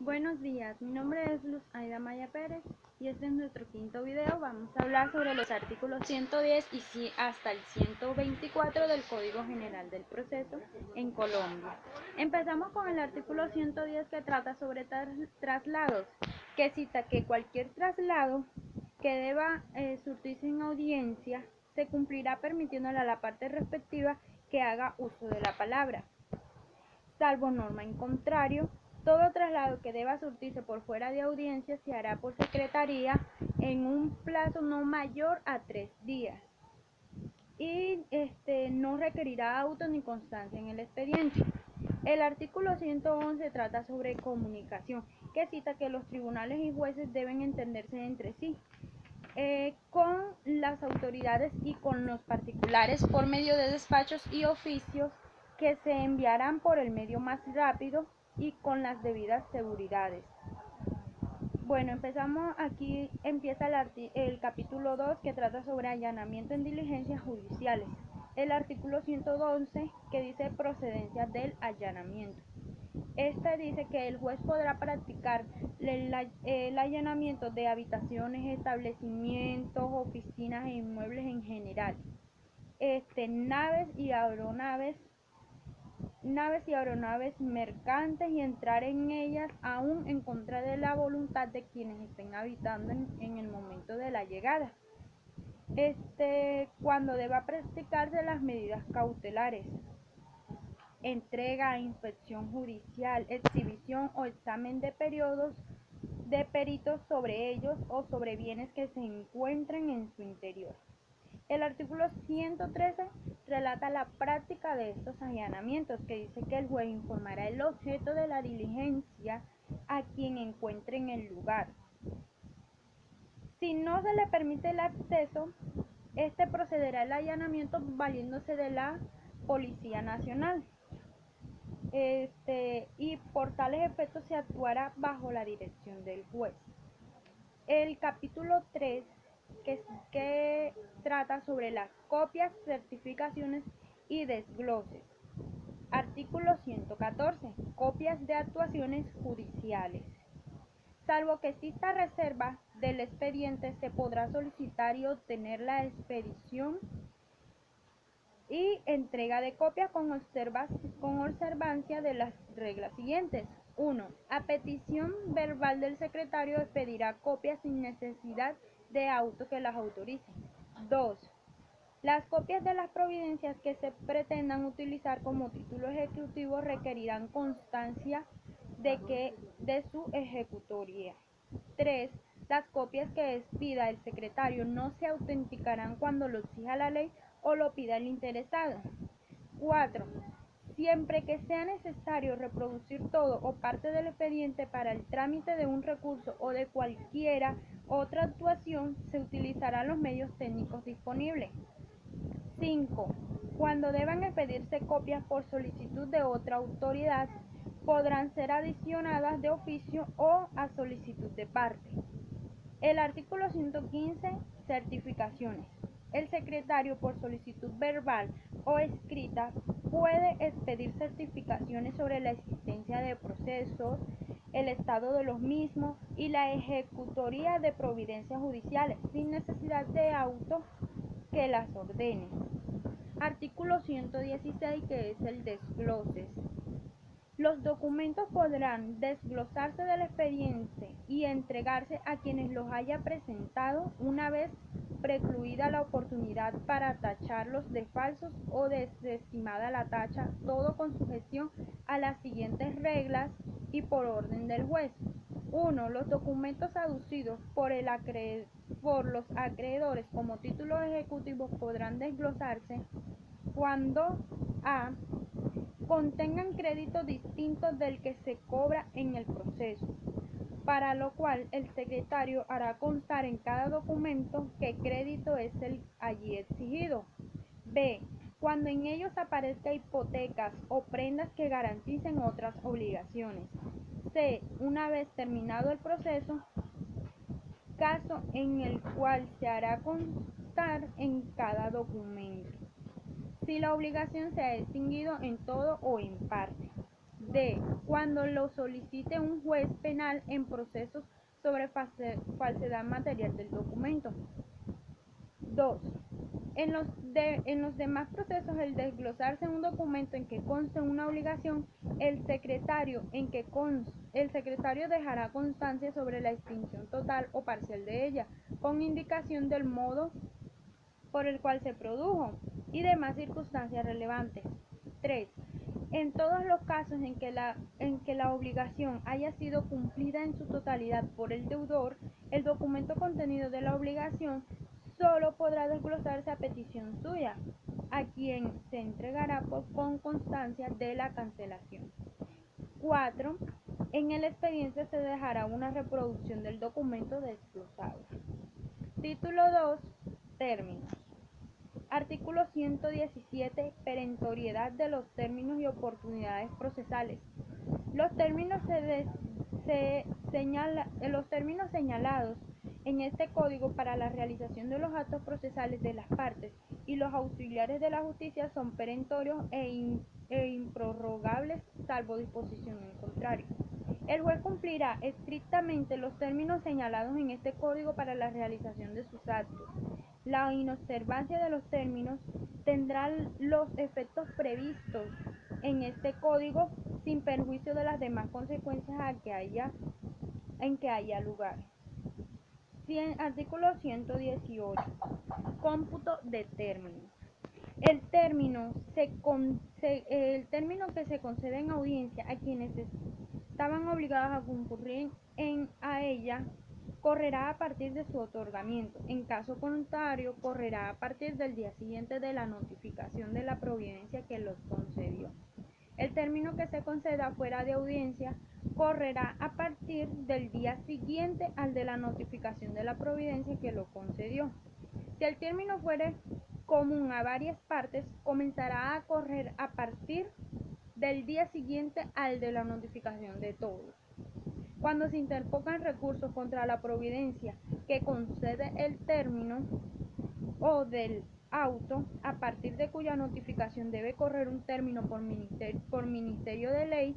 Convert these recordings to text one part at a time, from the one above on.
Buenos días, mi nombre es Luz Aida Maya Pérez y este es nuestro quinto video. Vamos a hablar sobre los artículos 110 y hasta el 124 del Código General del Proceso en Colombia. Empezamos con el artículo 110 que trata sobre traslados, que cita que cualquier traslado que deba surtirse en audiencia se cumplirá permitiéndole a la parte respectiva que haga uso de la palabra. Salvo norma en contrario, todo traslado que deba surtirse por fuera de audiencia se hará por secretaría en un plazo no mayor a 3 días y no requerirá auto ni constancia en el expediente. El artículo 111 trata sobre comunicación, que cita que los tribunales y jueces deben entenderse entre sí, con las autoridades y con los particulares por medio de despachos y oficios que se enviarán por el medio más rápido y con las debidas seguridades. Bueno, empieza el capítulo 2 que trata sobre allanamiento en diligencias judiciales. El artículo 111 que dice procedencia del allanamiento. Este dice que el juez podrá practicar el allanamiento de habitaciones, establecimientos, oficinas e inmuebles en general, naves y aeronaves mercantes y entrar en ellas aún en contra de la voluntad de quienes estén habitando en el momento de la llegada. Cuando deba practicarse las medidas cautelares, entrega, inspección judicial, exhibición o examen de periodos de peritos sobre ellos o sobre bienes que se encuentren en su interior. El artículo 113 relata la práctica de estos allanamientos, que dice que el juez informará el objeto de la diligencia a quien encuentre en el lugar. Si no se le permite el acceso, procederá al allanamiento valiéndose de la Policía Nacional. Y por tales efectos se actuará bajo la dirección del juez. El capítulo 3 que trata sobre las copias, certificaciones y desgloses. Artículo 114. Copias de actuaciones judiciales. Salvo que exista reserva del expediente, se podrá solicitar y obtener la expedición y entrega de copias con observancia de las reglas siguientes. 1. A petición verbal del secretario expedirá copias sin necesidad de auto que las autorice. 2. Las copias de las providencias que se pretendan utilizar como título ejecutivo requerirán constancia de su ejecutoria. 3. Las copias que expida el secretario no se autenticarán cuando lo exija la ley o lo pida el interesado. 4. Siempre que sea necesario reproducir todo o parte del expediente para el trámite de un recurso o de cualquiera otra actuación, se utilizarán los medios técnicos disponibles. 5. Cuando deban expedirse copias por solicitud de otra autoridad, podrán ser adicionadas de oficio o a solicitud de parte. El artículo 115. Certificaciones. El secretario, por solicitud verbal o escrita, puede expedir certificaciones sobre la existencia de procesos, el estado de los mismos y la ejecutoria de providencias judiciales, sin necesidad de auto que las ordene. Artículo 116, que es el desglose. Los documentos podrán desglosarse del expediente y entregarse a quienes los haya presentado una vez precluida la oportunidad para tacharlos de falsos o desestimada la tacha, todo con sujeción a las siguientes reglas y por orden del juez. 1. Los documentos aducidos por los acreedores como títulos ejecutivos podrán desglosarse cuando a. contengan créditos distintos del que se cobra en el proceso, para lo cual el secretario hará constar en cada documento qué crédito es el allí exigido. B. Cuando en ellos aparezca hipotecas o prendas que garanticen otras obligaciones. C. Una vez terminado el proceso, caso en el cual se hará constar en cada documento si la obligación se ha extinguido en todo o en parte. D. Cuando lo solicite un juez penal en procesos sobre falsedad material del documento. 2. En los demás procesos, el desglosarse un documento en que conste una obligación, el secretario dejará constancia sobre la extinción total o parcial de ella, con indicación del modo por el cual se produjo y demás circunstancias relevantes. 3. En todos los casos en que la obligación haya sido cumplida en su totalidad por el deudor, el documento contenido de la obligación solo podrá desglosarse a petición suya, a quien se entregará con constancia de la cancelación. 4. En el expediente se dejará una reproducción del documento desglosado. Título 2. Términos. Artículo 117. Perentoriedad de los términos y oportunidades procesales. Los términos señalados en este código para la realización de los actos procesales de las partes y los auxiliares de la justicia son perentorios e improrrogables, salvo disposición en contrario. El juez cumplirá estrictamente los términos señalados en este código para la realización de sus actos. La inobservancia de los términos tendrá los efectos previstos en este código sin perjuicio de las demás consecuencias en que haya lugar. Artículo 118. Cómputo de términos. El término que se concede en audiencia a quienes estaban obligados a concurrir a ella correrá a partir de su otorgamiento. En caso contrario, correrá a partir del día siguiente de la notificación de la providencia que los concedió. El término que se conceda fuera de audiencia correrá a partir del día siguiente al de la notificación de la providencia que lo concedió. Si el término fuere común a varias partes, comenzará a correr a partir del día siguiente al de la notificación de todos. Cuando se interpongan recursos contra la providencia que concede el término o del auto, a partir de cuya notificación debe correr un término por ministerio de ley,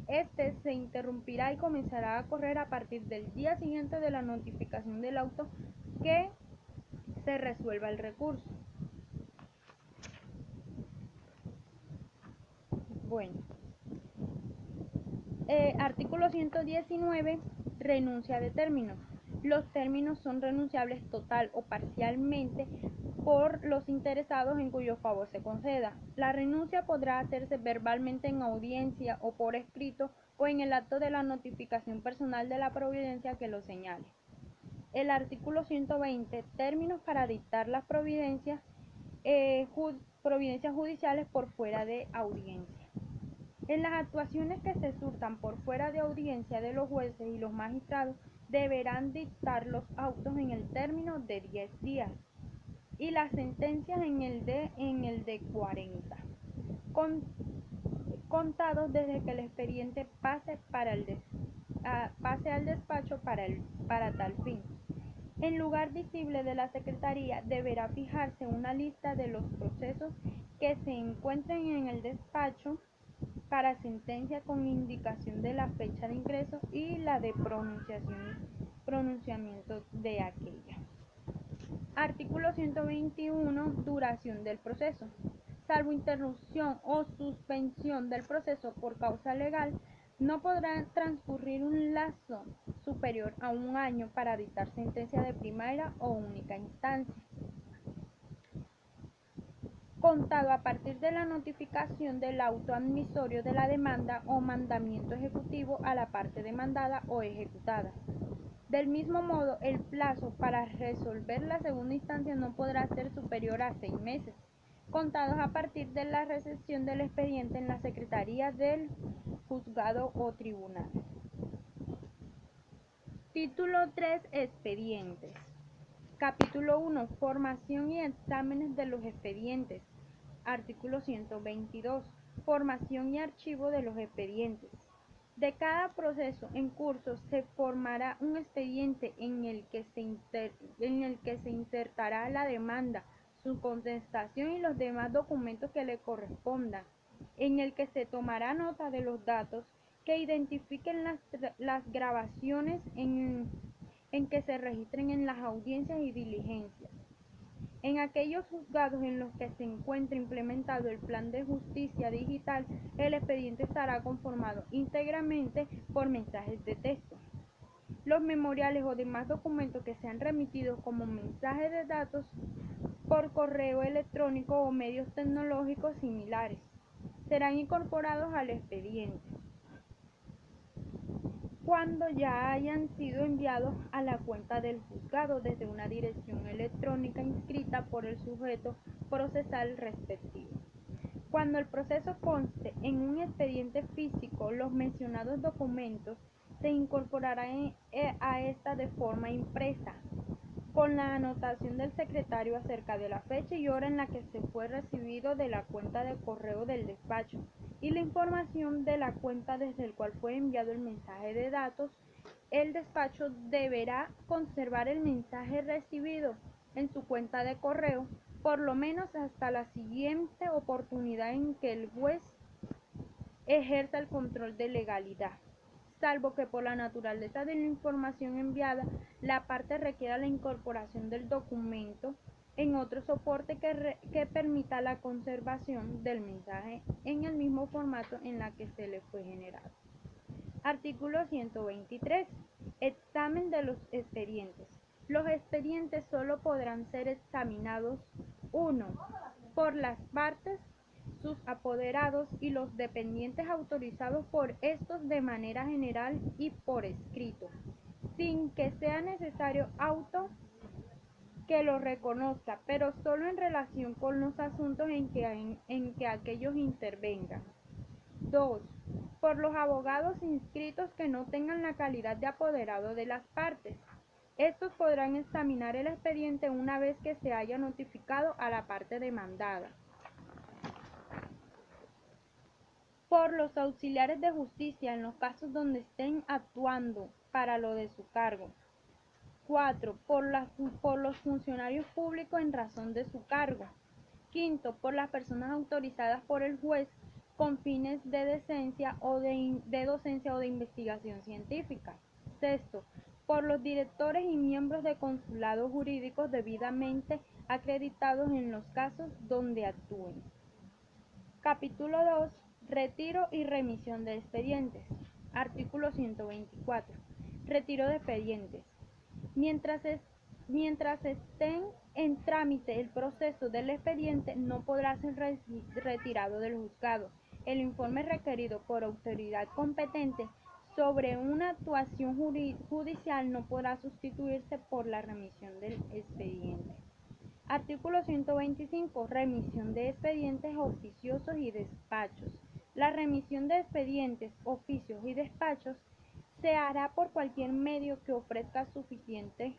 este se interrumpirá y comenzará a correr a partir del día siguiente de la notificación del auto que se resuelva el recurso. Bueno, artículo 119. Renuncia de términos. Los términos son renunciables total o parcialmente por los interesados en cuyo favor se conceda. La renuncia podrá hacerse verbalmente en audiencia o por escrito o en el acto de la notificación personal de la providencia que lo señale. El artículo 120. Términos para dictar las providencias judiciales por fuera de audiencia. En las actuaciones que se surtan por fuera de audiencia de los jueces y los magistrados deberán dictar los autos en el término de 10 días y las sentencias en el de 40, contados desde que el expediente pase al despacho para tal fin. En lugar visible de la Secretaría deberá fijarse una lista de los procesos que se encuentren en el despacho para sentencia con indicación de la fecha de ingreso y la de pronunciamiento de aquella. Artículo 121. Duración del proceso. Salvo interrupción o suspensión del proceso por causa legal, no podrá transcurrir un lapso superior a un año para dictar sentencia de primera o única instancia, contado a partir de la notificación del auto admisorio de la demanda o mandamiento ejecutivo a la parte demandada o ejecutada. Del mismo modo, el plazo para resolver la segunda instancia no podrá ser superior a 6 meses, contados a partir de la recepción del expediente en la Secretaría del juzgado o tribunal. Título 3. Expedientes. Capítulo 1. Formación y exámenes de los expedientes. Artículo 122. Formación y archivo de los expedientes. De cada proceso en curso se formará un expediente en el que se insertará la demanda, su contestación y los demás documentos que le correspondan. en el que se tomará nota de los datos que identifiquen las grabaciones en que se registren en las audiencias y diligencias. En aquellos juzgados en los que se encuentre implementado el plan de justicia digital, el expediente estará conformado íntegramente por mensajes de texto. Los memoriales o demás documentos que sean remitidos como mensajes de datos por correo electrónico o medios tecnológicos similares serán incorporados al expediente cuando ya hayan sido enviados a la cuenta del juzgado desde una dirección electrónica inscrita por el sujeto procesal respectivo. Cuando el proceso conste en un expediente físico, los mencionados documentos se incorporarán a esta de forma impresa, con la anotación del secretario acerca de la fecha y hora en la que se fue recibido de la cuenta de correo del despacho y la información de la cuenta desde el cual fue enviado el mensaje de datos. El despacho deberá conservar el mensaje recibido en su cuenta de correo por lo menos hasta la siguiente oportunidad en que el juez ejerza el control de legalidad, salvo que por la naturaleza de la información enviada, la parte requiera la incorporación del documento en otro soporte que permita la conservación del mensaje en el mismo formato en la que se le fue generado. Artículo 123. Examen de los expedientes. Los expedientes solo podrán ser examinados: 1. Por las partes, sus apoderados y los dependientes autorizados por estos de manera general y por escrito, sin que sea necesario auto que lo reconozca, pero solo en relación con los asuntos en que aquellos intervengan. 2. Por los abogados inscritos que no tengan la calidad de apoderado de las partes. Estos podrán examinar el expediente una vez que se haya notificado a la parte demandada. Por los auxiliares de justicia en los casos donde estén actuando para lo de su cargo. 4. Por los funcionarios públicos en razón de su cargo. 5. Por las personas autorizadas por el juez con fines de docencia o de investigación científica. 6. Por los directores y miembros de consulados jurídicos debidamente acreditados en los casos donde actúen. Capítulo 2. Retiro y remisión de expedientes. Artículo 124. Retiro de expedientes. Mientras estén en trámite el proceso del expediente, no podrá ser retirado del juzgado el informe requerido por autoridad competente sobre una actuación judicial. No podrá sustituirse por la remisión del expediente. Artículo 125. Remisión de expedientes oficiosos y despachos. La remisión de expedientes, oficios y despachos se hará por cualquier medio que ofrezca suficiente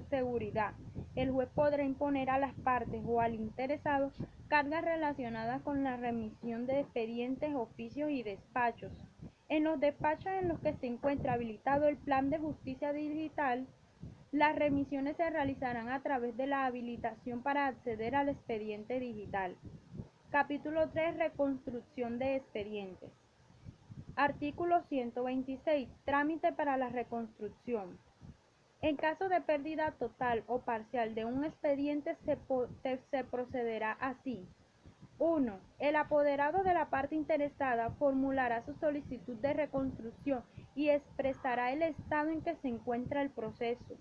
seguridad. El juez podrá imponer a las partes o al interesado cargas relacionadas con la remisión de expedientes, oficios y despachos. En los despachos en los que se encuentra habilitado el plan de justicia digital, las remisiones se realizarán a través de la habilitación para acceder al expediente digital. Capítulo 3. Reconstrucción de expedientes. Artículo 126. Trámite para la reconstrucción. En caso de pérdida total o parcial de un expediente se procederá así. 1. El apoderado de la parte interesada formulará su solicitud de reconstrucción y expresará el estado en que se encuentra el proceso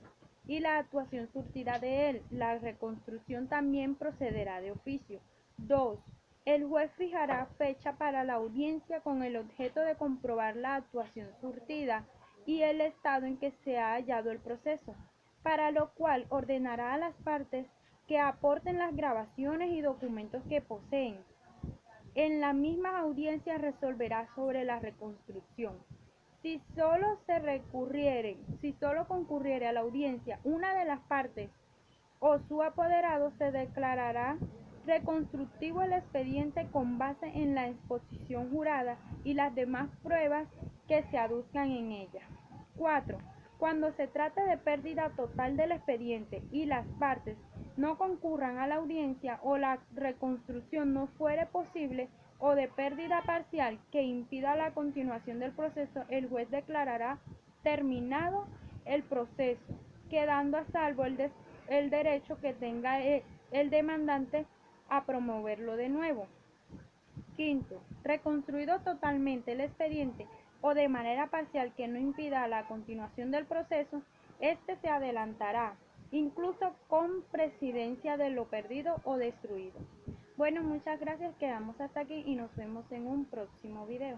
y la actuación surtida de él. La reconstrucción también procederá de oficio. 2. El juez fijará fecha para la audiencia con el objeto de comprobar la actuación surtida y el estado en que se ha hallado el proceso, para lo cual ordenará a las partes que aporten las grabaciones y documentos que poseen. En la misma audiencia resolverá sobre la reconstrucción. Si solo concurriere a la audiencia una de las partes o su apoderado, se declarará reconstructivo el expediente con base en la exposición jurada y las demás pruebas que se aduzcan en ella. 4. Cuando se trate de pérdida total del expediente y las partes no concurran a la audiencia o la reconstrucción no fuere posible o de pérdida parcial que impida la continuación del proceso, el juez declarará terminado el proceso, quedando a salvo el derecho que tenga el demandante a promoverlo de nuevo. Quinto, reconstruido totalmente el expediente o de manera parcial que no impida la continuación del proceso, este se adelantará, incluso con presidencia de lo perdido o destruido. Bueno, muchas gracias, quedamos hasta aquí y nos vemos en un próximo video.